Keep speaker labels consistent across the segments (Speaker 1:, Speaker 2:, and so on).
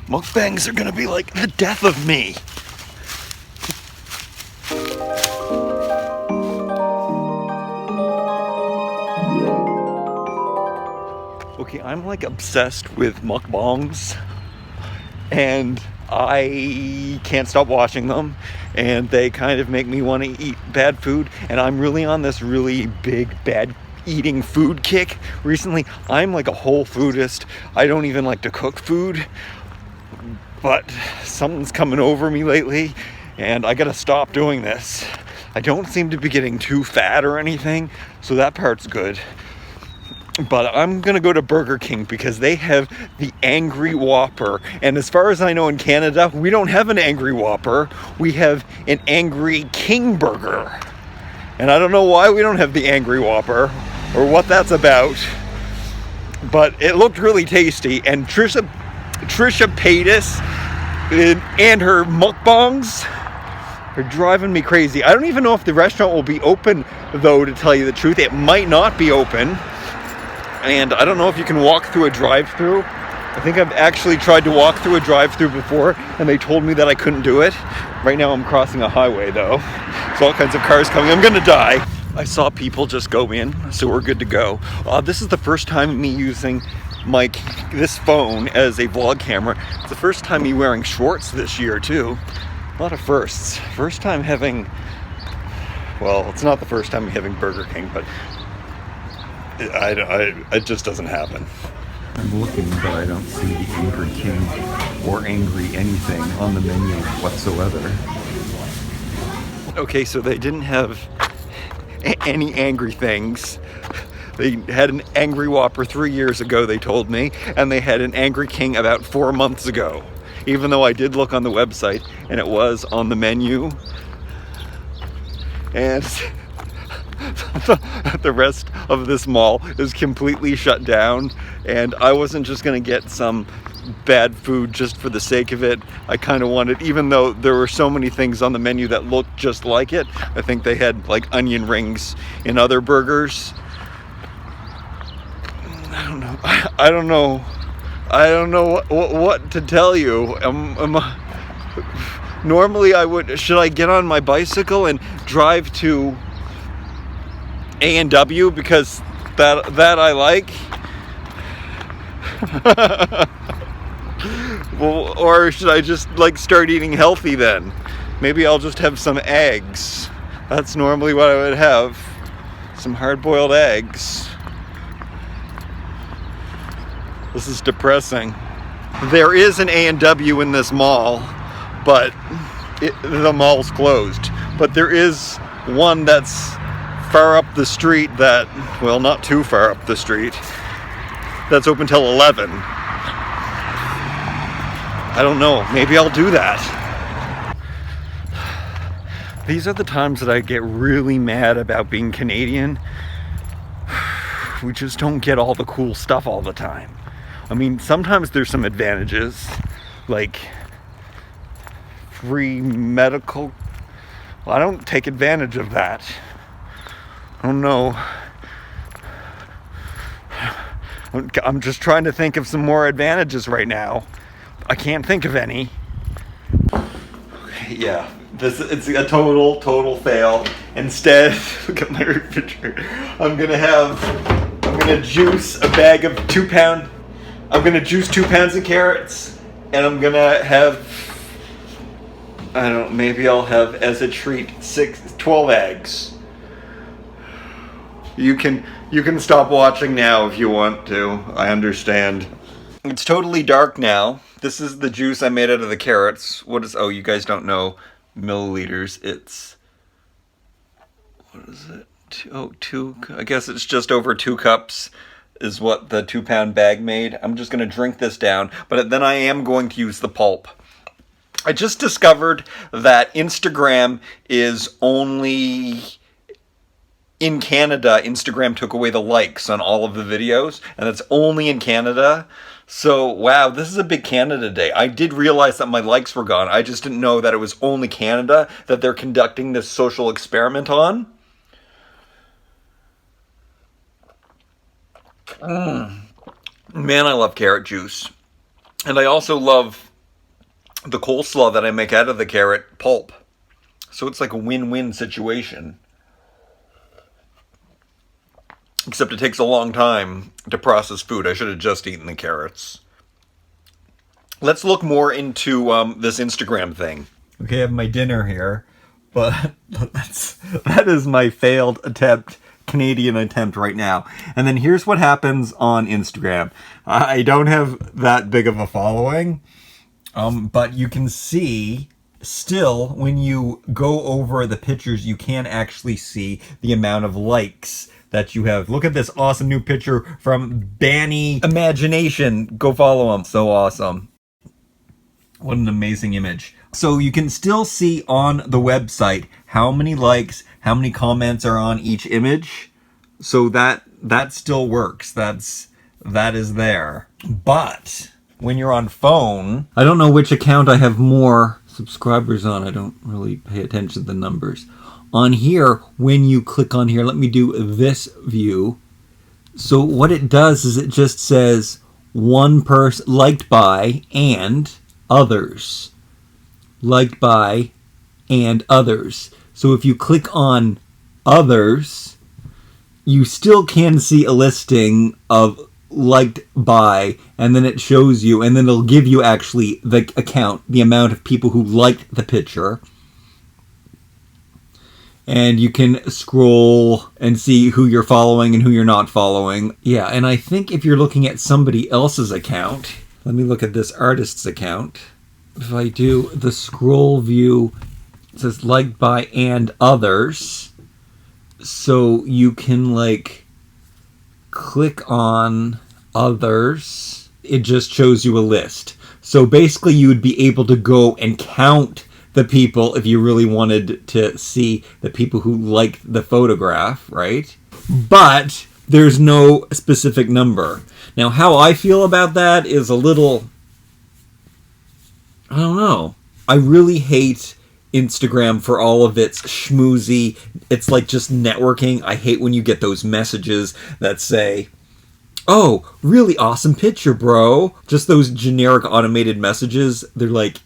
Speaker 1: Mukbangs are gonna be like the death of me. Okay, I'm like obsessed with mukbangs, and I can't stop watching them, and they kind of make me want to eat bad food, and I'm really on this really big bad eating food kick recently. I'm like a whole foodist. I don't even like to cook food, but something's coming over me lately, and I gotta stop doing this. I don't seem to be getting too fat or anything, so that part's good. But I'm gonna go to Burger King because they have the Angry Whopper. And as far as I know, in Canada, we don't have an Angry Whopper. We have an Angry King Burger. And I don't know why we don't have the Angry Whopper or what that's about. But it looked really tasty. And Trisha Paytas and her mukbangs are driving me crazy. I don't even know if the restaurant will be open, though, to tell you the truth. It might not be open. And I don't know if you can walk through a drive-thru. I think I've actually tried to walk through a drive-thru before, and they told me that I couldn't do it. Right now I'm crossing a highway, though. There's all kinds of cars coming. I'm gonna die. I saw people just go in, so we're good to go. This is the first time me using this phone as a vlog camera. It's the first time me wearing shorts this year, too. A lot of firsts. First time having, well, it's not the first time having Burger King, but it just doesn't happen. I'm looking, but I don't see the Angry King or Angry anything on the menu whatsoever. Okay, so they didn't have any angry things. They had an Angry Whopper 3 years ago, they told me, and they had an Angry King about 4 months ago. Even though I did look on the website and it was on the menu. And the rest of this mall is completely shut down, and I wasn't just gonna get some bad food just for the sake of it. I kind of wanted, even though there were so many things on the menu that looked just like it. I think they had like onion rings in other burgers. I don't know what to tell you. Normally should I get on my bicycle and drive to A&W because that I like? Well, or should I just like start eating healthy then? Maybe I'll just have some eggs. That's normally what I would have. Some hard-boiled eggs. This is depressing. There is an A&W in this mall, but the mall's closed. But there is one that's far up the street that, well, not too far up the street, that's open till 11. I don't know, maybe I'll do that. These are the times that I get really mad about being Canadian. We just don't get all the cool stuff all the time. I mean, sometimes there's some advantages, like free medical. Well, I don't take advantage of that. I don't know. I'm just trying to think of some more advantages right now. I can't think of any. Yeah, it's a total fail. Instead, look at my refrigerator. I'm gonna juice a bag of 2 pound. I'm gonna juice 2 pounds of carrots, and I'm gonna have, I don't know, maybe I'll have as a treat 12 eggs. You can stop watching now if you want to. I understand. It's totally dark now. This is the juice I made out of the carrots. Oh, you guys don't know milliliters. It's, what is it? I guess it's just over 2 cups is what the 2 pound bag made. I'm just gonna drink this down, but then I am going to use the pulp. I just discovered that Instagram is only, in Canada, Instagram took away the likes on all of the videos, and it's only in Canada. So, wow, this is a big Canada day. I did realize that my likes were gone. I just didn't know that it was only Canada that they're conducting this social experiment on. Man, I love carrot juice. And I also love the coleslaw that I make out of the carrot pulp. So it's like a win-win situation. Except it takes a long time to process food. I should have just eaten the carrots. Let's look more into this Instagram thing. Okay, I have my dinner here, but that is my failed attempt, Canadian attempt right now. And then here's what happens on Instagram. I don't have that big of a following, but you can see still when you go over the pictures, you can actually see the amount of likes that you have. Look at this awesome new picture from Banny Imagination. Go follow him. So awesome. What an amazing image. So you can still see on the website how many likes, how many comments are on each image. So that still works. That is there. But when you're on phone, I don't know which account I have more subscribers on. I don't really pay attention to the numbers. On here, when you click on here, let me do this view. So what it does is it just says one person liked by and others. Liked by and others. So if you click on others, you still can see a listing of liked by, and then it shows you, and then it'll give you actually the account, the amount of people who liked the picture. And you can scroll and see who you're following and who you're not following. Yeah, and I think if you're looking at somebody else's account, let me look at this artist's account. If I do the scroll view, it says liked by and others. So you can like click on others. It just shows you a list. So basically you would be able to go and count the people if you really wanted to see the people who liked the photograph, right? But there's no specific number. Now, how I feel about that is a little, I don't know. I really hate Instagram for all of its schmoozy, it's like just networking. I hate when you get those messages that say, oh, really awesome picture, bro. Just those generic automated messages. They're like,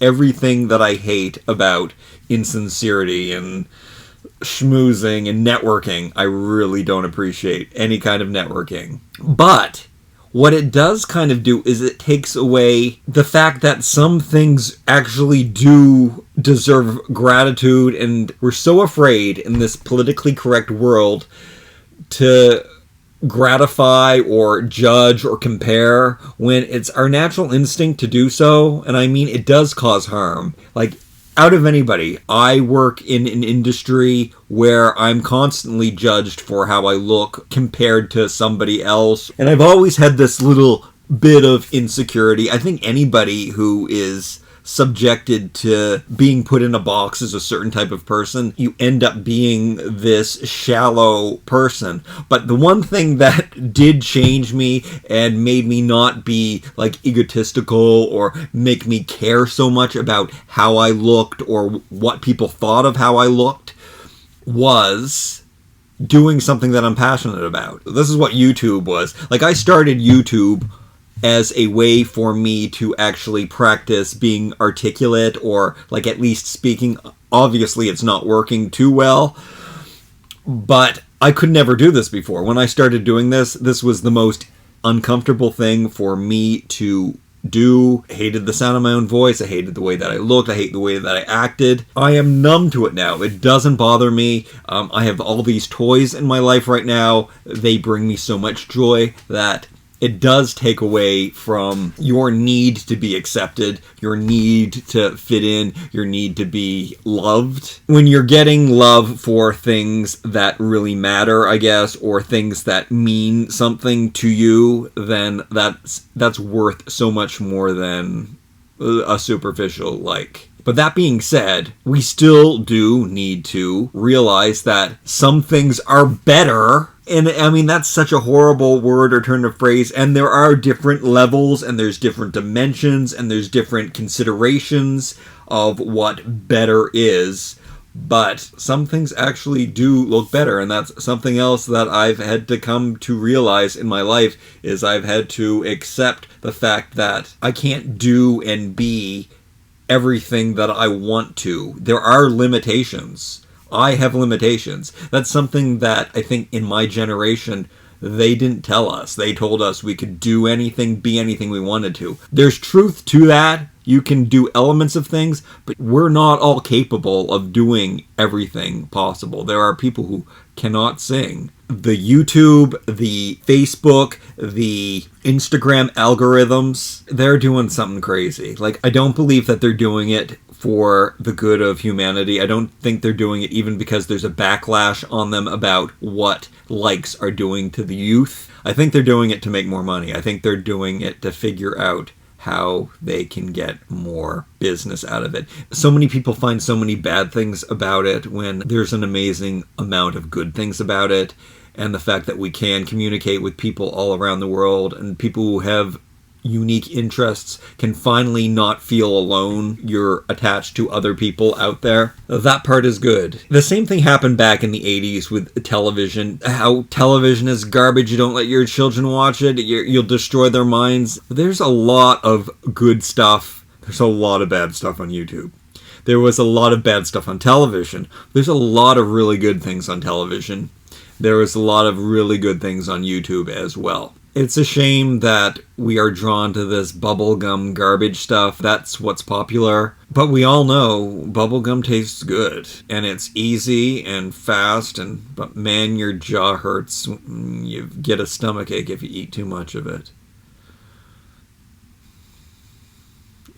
Speaker 1: everything that I hate about insincerity and schmoozing and networking. I really don't appreciate any kind of networking. But what it does kind of do is it takes away the fact that some things actually do deserve gratitude, and we're so afraid in this politically correct world to gratify or judge or compare when it's our natural instinct to do so. And I mean, it does cause harm. Like, out of anybody, I work in an industry where I'm constantly judged for how I look compared to somebody else. And I've always had this little bit of insecurity. I think anybody who is subjected to being put in a box as a certain type of person, you end up being this shallow person. But the one thing that did change me and made me not be like egotistical or make me care so much about how I looked or what people thought of how I looked was doing something that I'm passionate about. This is what YouTube was. Like, I started YouTube as a way for me to actually practice being articulate, or like at least speaking. Obviously it's not working too well, but I could never do this before. When I started doing this, this was the most uncomfortable thing for me to do. I hated the sound of my own voice. I hated the way that I looked. I hate the way that I acted. I am numb to it now. It doesn't bother me. I have all these toys in my life right now. They bring me so much joy that it does take away from your need to be accepted, your need to fit in, your need to be loved. When you're getting love for things that really matter, I guess, or things that mean something to you, then that's worth so much more than a superficial like. But that being said, we still do need to realize that some things are better. And I mean, that's such a horrible word or turn of phrase. And there are different levels, and there's different dimensions, and there's different considerations of what better is. But some things actually do look better. And that's something else that I've had to come to realize in my life, is I've had to accept the fact that I can't do and be
Speaker 2: everything that I want to. There are limitations. I have limitations. That's something that I think in my generation they didn't tell us. They told us we could do anything, be anything we wanted to. There's truth to that. You can do elements of things, but we're not all capable of doing everything possible. There are people who cannot sing. The YouTube, the Facebook, the Instagram algorithms, they're doing something crazy. Like, I don't believe that they're doing it for the good of humanity. I don't think they're doing it even because there's a backlash on them about what likes are doing to the youth. I think they're doing it to make more money. I think they're doing it to figure out how they can get more business out of it. So many people find so many bad things about it when there's an amazing amount of good things about it. And the fact that we can communicate with people all around the world, and people who have unique interests can finally not feel alone. You're attached to other people out there. That part is good. The same thing happened back in the 80s with television. How television is garbage. You don't let your children watch it. You'll destroy their minds. There's a lot of good stuff. There's a lot of bad stuff on YouTube. There was a lot of bad stuff on television. There's a lot of really good things on television. There was a lot of really good things on YouTube as well. It's a shame that we are drawn to this bubblegum garbage stuff. That's what's popular. But we all know bubblegum tastes good. And it's easy and fast. But man, your jaw hurts. You get a stomachache if you eat too much of it.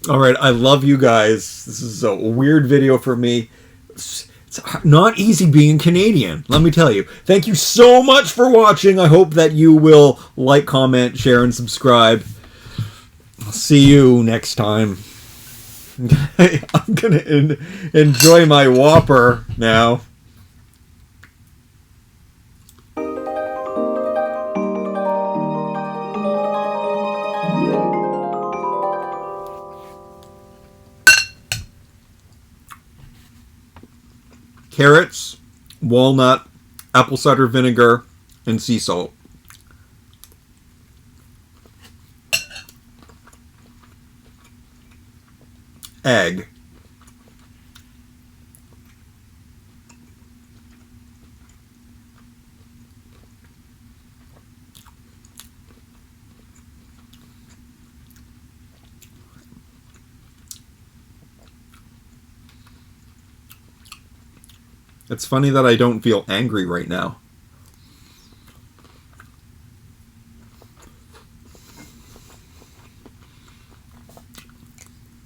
Speaker 2: Alright, I love you guys. This is a weird video for me. It's not easy being Canadian, let me tell you. Thank you so much for watching. I hope that you will like, comment, share, and subscribe. I'll see you next time. I'm going to enjoy my Whopper now. Carrots, walnut, apple cider vinegar, and sea salt. Egg. It's funny that I don't feel angry right now.